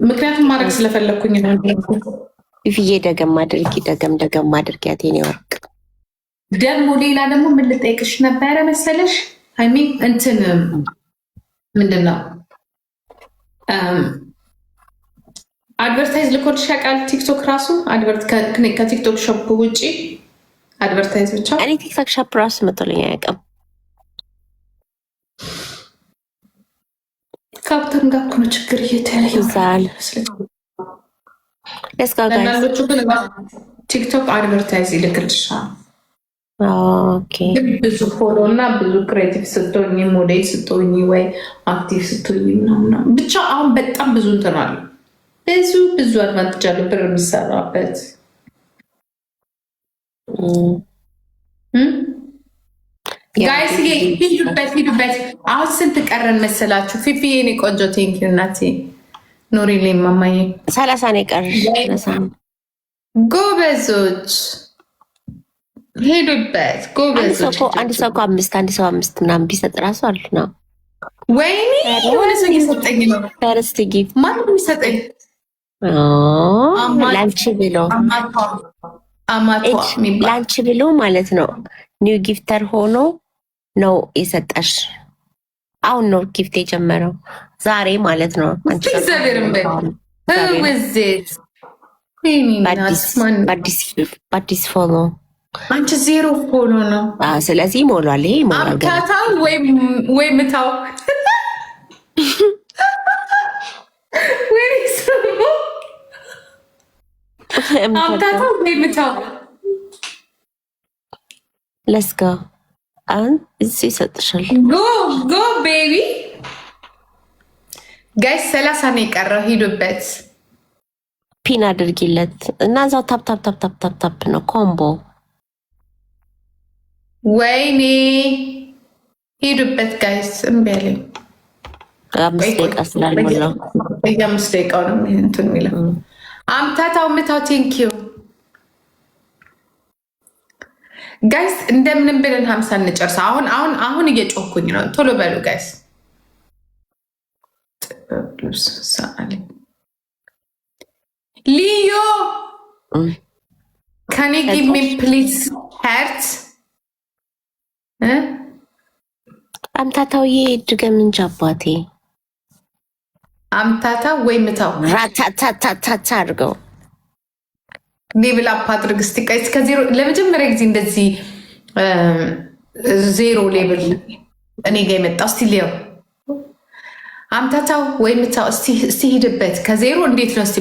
ምክንያቱም ማድረግ ስለፈለኩኝ ነው።
ፊፊዬ ደገም አድርጊ ያቴኔ ወርቅ።
ደግሞ ሌላ ደግሞ ምን ልጠይቅሽ ነበረ መሰለሽ? አይ ሚን እንትን ምንድን ነው አድቨርታይዝ ልኮልሽ ያውቃል? ቲክቶክ ራሱ ከቲክቶክ ሾፕ ውጭ አድቨርታይዝ ብቻ።
እኔ ቲክቶክ ሾፕ ራሱ መቶልኝ አያውቅም።
ካብተን ጋር እኮ ነው ችግር እየተለየ አንዳንዶቹ ግን ቲክቶክ አድቨርታይዝ ይልክልሻል። ብዙ ፎሎ እና ብዙ ክሬቲቭ ስትሆኝ ሞዴል ስትሆኝ ወይ አክቲቭ ስትሆኝ ምናምን ብቻ አሁን በጣም ብዙ እንትን አለ። ብዙ አድቫንቴጅ አለ ብር የሚሰራበት። ጋይስ ሂዱበት። አሁን ስንት ቀረን መሰላችሁ? ፊፊ የኔ ቆንጆ ቴንክ ዩ እናቴ ኑሪልኝ ማማዬ።
30 ነው የቀረሽ።
ጎበዞች ሄዱበት ጎበዞች።
አንድ ሰው እኮ አምስት ምናምን ቢሰጥ ራሱ አሪፍ ነው።
ወይኔ የሆነ ሰው እየሰጠኝ ነው።
ፈርስት ጊፍት
ማንም የሚሰጠኝ
ላንቺ ብሎ ላንቺ ብሎ ማለት ነው። ኒው ጊፍተር ሆኖ ነው የሰጠሽ። አሁን ነው ጊፍት የጀመረው ዛሬ ማለት ነው። በአዲስ ፎሎ
አንቺ ዜሮ ፎሎ ነው።
ስለዚህ ይሞላል። ይሄ ይሞላል።
አምታታው ወይ ምታው አምታታው ወይ ምታው።
ሌትስ ጎ። አሁን እዚህ ይሰጥሻል።
ጎ ቤቢ ጋይስ 30 ነው የቀረው። ሂዱበት።
ፒን አድርጊለት እና እዛው ታፕ ነው ኮምቦ።
ወይኔ ሂዱበት ጋይስ። እምቢ አለኝ።
5 ደቂቃ ስላልሞላው
5 ደቂቃው ነው እንትን የሚለው። አምታታው ምታው። ቴንኪዩ ጋይስ። እንደምንም ብለን 50 እንጨርስ። አሁን እየጮኩኝ ነው። ቶሎ በሉ ጋይስ። ሊዮ ካን ዩ ጊቭ ሚ ፕሊዝ ሄርት።
አምታታውዬ ድገም እንጂ አባቴ።
አምታታው ወይ ምታው።
ራታታታታ አድርገው።
ሌብል አፕ አድርግ እስቲ። ቀይስ ከዜሮ ለመጀመሪያ ጊዜ እንደዚህ ዜሮ ሌብል እኔ ጋር የመጣው እስቲ ሊዮ አምታታው ወይ ምታው። እስቲ ሂድበት። ከዜሮ እንዴት ነው እስቲ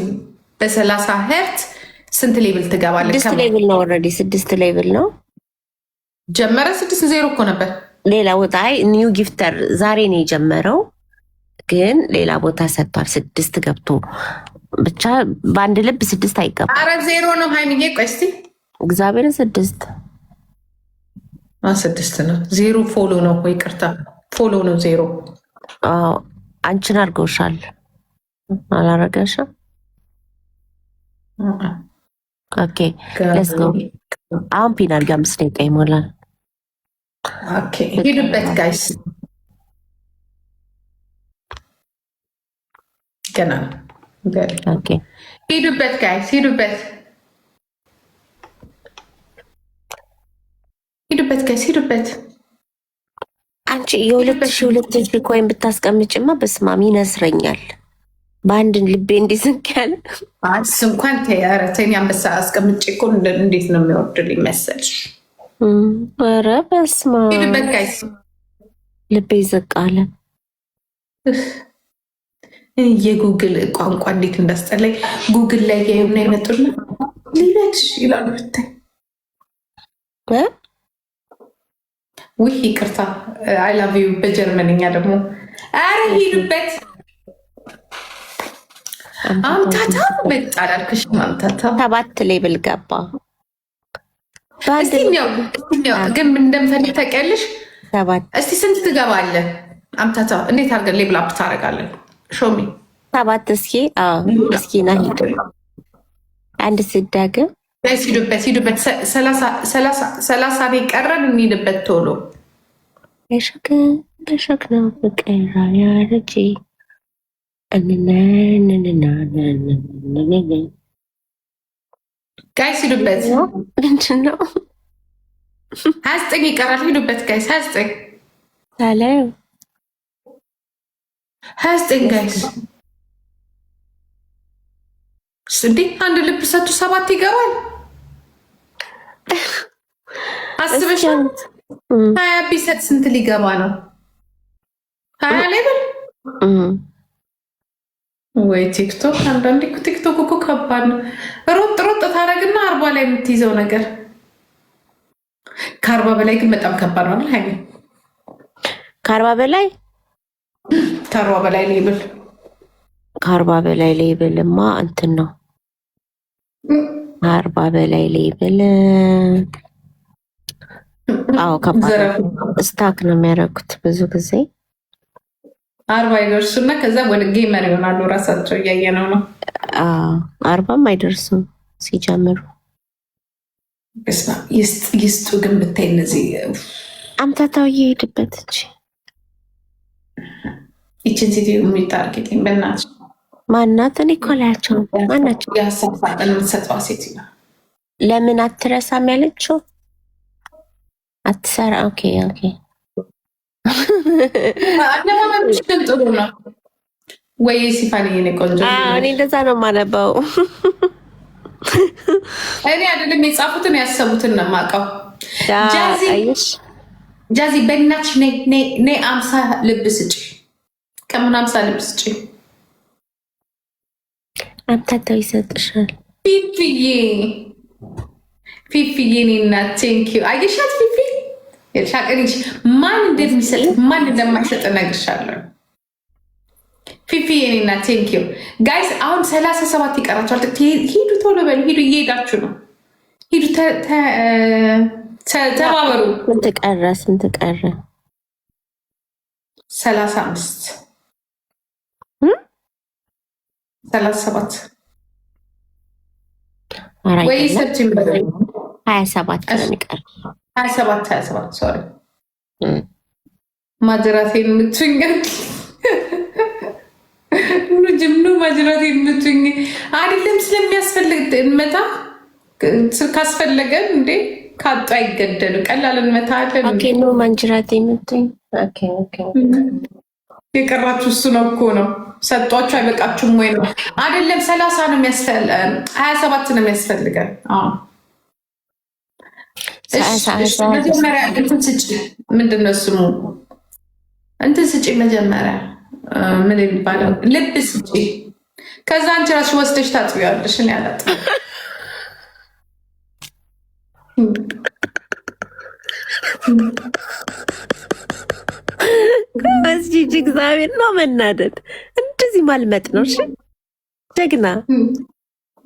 በ30 ሄርት ስንት ሌብል ትገባለህ?
6 ሌብል ነው። ኦልሬዲ 6 ሌብል ነው
ጀመረ። 6-0 እኮ ነበር።
ሌላ ቦታ ኒው ጊፍተር ዛሬ ነው የጀመረው፣ ግን ሌላ ቦታ ሰጥቷል። 6 ገብቶ ብቻ በአንድ ልብ 6 አይገባም።
አረ 0 ነው ሃይሚዬ። ቆይ እስቲ
እግዚአብሔርን 6
6 ነው። 0 ፎሎ ነው ወይ ቅርታ፣ ፎሎ ነው 0።
አንቺን አድርገውሻል አላረገሽም? ኦኬ ሌትስ ጎ። አሁን ፒን አድርጋ 5 ደቂቃ ይሞላል።
ኦኬ ሂዱበት ጋይስ፣ ገና
ኦኬ
ሂዱበት ጋይስ፣ ሂዱበት ጋይስ፣ ሂዱበት።
አንቺ የ2000 ኮይን ብታስቀምጭማ በስማም ይነስረኛል። በአንድን ልቤ እንዲዝንካል
እሱ እንኳን ተያረተኝ አንበሳ አስቀምጬ እኮ እንዴት ነው የሚወርድልኝ መሰልሽ?
ኧረ በስመ አብ
ሂዱበት ጋይስ፣
ልቤ ይዘቃለ።
የጉግል ቋንቋ እንዴት እንዳስጠላኝ። ጉግል ላይ ያዩና ይመጡና ሊበች ይላሉ። ብታይ ውይ ይቅርታ፣ አይ ላቭ ዩ በጀርመንኛ ደግሞ። አረ ሂዱበት። አምታታ መጣ አላልክሽ? አምታታ
7 ሌብል ገባ።
እስቲኛው ግን እንደምፈልግ ታውቂያለሽ?
7
እስቲ ስንት ትገባለህ? አምታታ እንዴት አድርገን ሌብል አፕ ታደርጋለን? ሾሚ
7 እስኪ ና ሂዱ። አንድ ስዳግም
ሂዱበት። 30 ነው የቀረን፣ እንሂድበት ቶሎ።
በሸክ ነው ፍቅር ያረጂ
ጋይስ ሂዱበት።
ምንድን ነው
29 ይቀራል። ሂዱበት ጋይስ። 29
ታለው
29 ጋይስ። እንዴ አንድ ልብ ሰቱ 7 ይገባል። አስበሽ 20 ቢሰጥ ስንት ሊገባ ነው? 20 ሌብል ወይ ቲክቶክ። አንዳንዴ ቲክቶክ እኮ ከባድ ነው። ሮጥ ታደርግና 40 ላይ የምትይዘው ነገር ከ40 በላይ ግን በጣም ከባድ ነው። ሀይሚ
ከ40 በላይ
ሌብል
ከ40 በላይ ሌብልማ እንትን ነው። 40 በላይ ሌብል ከባድ ስታክ ነው የሚያደርጉት ብዙ ጊዜ
40 ይደርሱና ከዛ ወደ ጌመር ይሆናሉ። ራሳቸው እያየነው ነው።
40ም አይደርሱም ሲጀምሩ።
ይስጡ ግን ብታይ እነዚህ
አምታታው እየሄድበት እንጂ
ይችን ሴትዮ የሚታርጌትኝ በእናትሽ
ማናት? እኔ እኮ ላያቸው ማናቸው?
የሀሳብ ሳጥን የምትሰጠዋ ሴት ነው።
ለምን አትረሳም ያለችው አትሰራ። ኦኬ
አለማመንሽ ግን ጥሩ ነው ወይ ሲፋኒ? የኔ ቆንጆ
እኔ እንደዛ ነው የማነበው።
እኔ አይደለም የጻፉትን ያሰቡትን ነው የማውቀው። ጃዚ በእናትሽ ነይ 50 ልብ ስጪ። ከምን 50 ልብ ስጪ?
አምታታው ይሰጥሻል።
ፊፊዬ እኔ እናት ቴንኪው። አየሻት ፊፊ ሻቀሪሽ ማን እንደሚሰጥ ማን እንደማይሰጥ እነግርሻለሁ። ፊፊዬ እኔ እናት ቴንኪው። ጋይስ አሁን 37 ይቀራቸዋል። ሂዱ ቶሎ በሉ፣ ሂዱ። እየሄዳችሁ ነው። ሂዱ ተባበሩ።
ስንት ቀረ?
35 37 ወይ ሰፕቴምበር
27 ከሚቀር
27 ሶሪ ማጅራቴን የምትውኝ ጅምኑ ማጅራቴን የምትውኝ አይደለም። ስለሚያስፈልግ እንመታ ካስፈለገን እንዴ ካጡ አይገደሉ። ቀላል እንመታለን።
ኦኬ ኖ ማጅራቴ የምትውኝ
የቀራችሁ እሱ ነው እኮ ነው። ሰጧችሁ አይበቃችሁም ወይ ነው? አይደለም 30 ነው 27 ነው የሚያስፈልገን። መጀመሪያ እንትን ስጪ። ምንድን ነው ስሙ? እንትን ስጪ መጀመሪያ። ምን የሚባለው? ልብ ስጪ። ከዛ አንቺ እራስሽ ወስደሽ ታጥቢዋለሽ። እኔ አላጥብም።
በዚህ እግዚአብሔር ነው መናደድ። እንደዚህ ማልመጥ ነው። እሺ ጀግና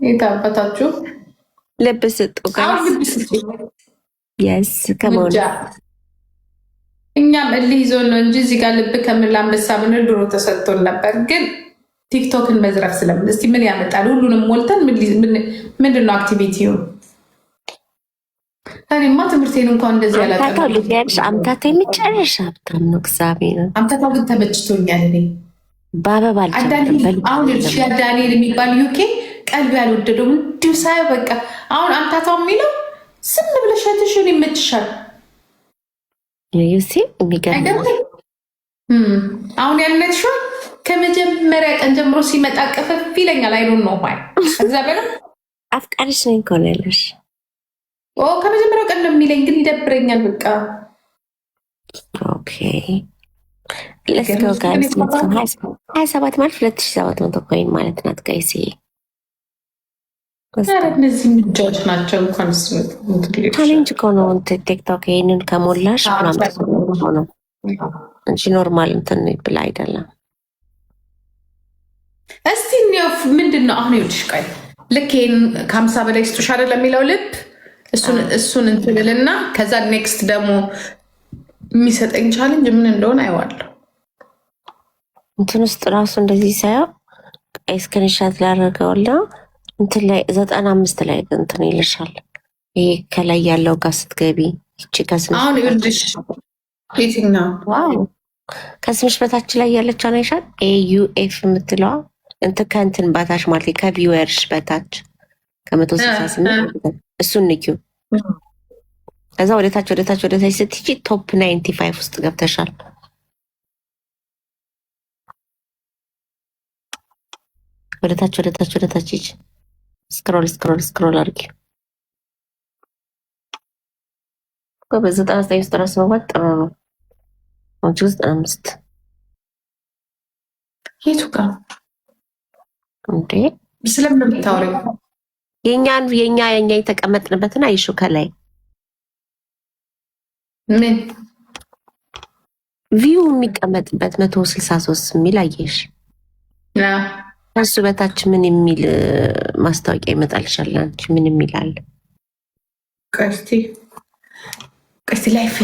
የታበታችሁ
ልብ ስጡ ጋር የስ ከመሆኑ
እኛም እልህ ይዞን ነው እንጂ እዚህ ጋር ልብ ከምን ላንበሳ ብንል ድሮ ተሰጥቶን ነበር። ግን ቲክቶክን መዝረፍ ስለምን እስቲ ምን ያመጣል? ሁሉንም ሞልተን ምንድን ነው አክቲቪቲው? እኔማ ትምህርቴን እንኳን እንደዚህ
ያላቀልሽ አምታታ የሚጨረሻ ሀብታም ነው። እግዚአብሔር
አምታታ ግን ተመችቶኛል። እኔ
በአበባ
አሁን ዳንኤል የሚባል ዩኬ ቀልብ ያልወደደው እንዲሁ ሳይ በቃ አሁን አምታታው የሚለው ስም ብለሻትሽን ይመችሻል።
ዩሲ የሚገርም
አሁን ያነትሽ ከመጀመሪያ ቀን ጀምሮ ሲመጣ ቀፈፍ ይለኛል። አይዶን ነው ይ እግዚአብሔር
አፍቃሪሽ ነኝ እኮ ነው ያለሽ።
ከመጀመሪያው ቀን ነው የሚለኝ፣ ግን ይደብረኛል በቃ።
ኦኬ ለስከ ጋይስ 27 ማለት 2700 ኮይን ማለት ናት ጋይስ።
እነዚህ ምጃዎች ናቸው። እንኳን
ቻሌንጅ እኮ ነው ቲክቶክ። ይሄንን ከሞላሽ ነው እንጂ ኖርማል እንትን ብላ አይደለም።
እስቲ ምንድን ነው አሁን ይኸውልሽ፣ ቆይ ልክ ይሄን ከ50 በላይ ስጡሽ አይደል የሚለው ልብ እሱን እንትንልና ከዛ ኔክስት ደግሞ የሚሰጠኝ ቻሌንጅ ምን እንደሆነ አይዋለሁ።
እንትን ውስጥ ራሱ እንደዚህ ሳየው ስክሪንሻት ላደረገውላ እንትን ላይ 95 ላይ እንትን ይልሻል። ይሄ ከላይ ያለው ጋር ስትገቢ ይቺ
አሁን ይኸውልሽ የትኛው
ከስምሽ በታች ላይ ያለችው ነው ይሻል ኤዩኤፍ የምትለዋ እንትን ከእንትን በታች ማለት ከቪወርሽ በታች ከ168 እሱን ንኪው። ከዛ ወደታች ስትሄጂ ቶፕ 95 ውስጥ ገብተሻል። ወደታች ሂጂ። ስክሮል አድርጊ። በ99 ውስጥ ራስ መግባት ጥሩ ነው። አንቺ 95
የቱ ጋር
እንዴ?
ስለምን የምታወሪው?
የኛ የተቀመጥንበትን አይሹ ከላይ
ምን
ቪው የሚቀመጥበት 163 የሚል አየሽ? ከሱ በታች ምን የሚል ማስታወቂያ ይመጣልሻል? አንቺ ምን የሚል አለ?
ቀስቲ ላይፍ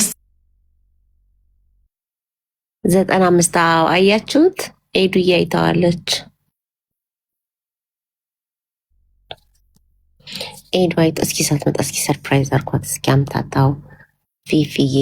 95 አያችሁት? ኤዱ እያይተዋለች። ኤዱ አይጥ እስኪ ሳትመጣ እስኪ ሰርፕራይዝ አርኳት። እስኪ አምታታው ፊፊዬ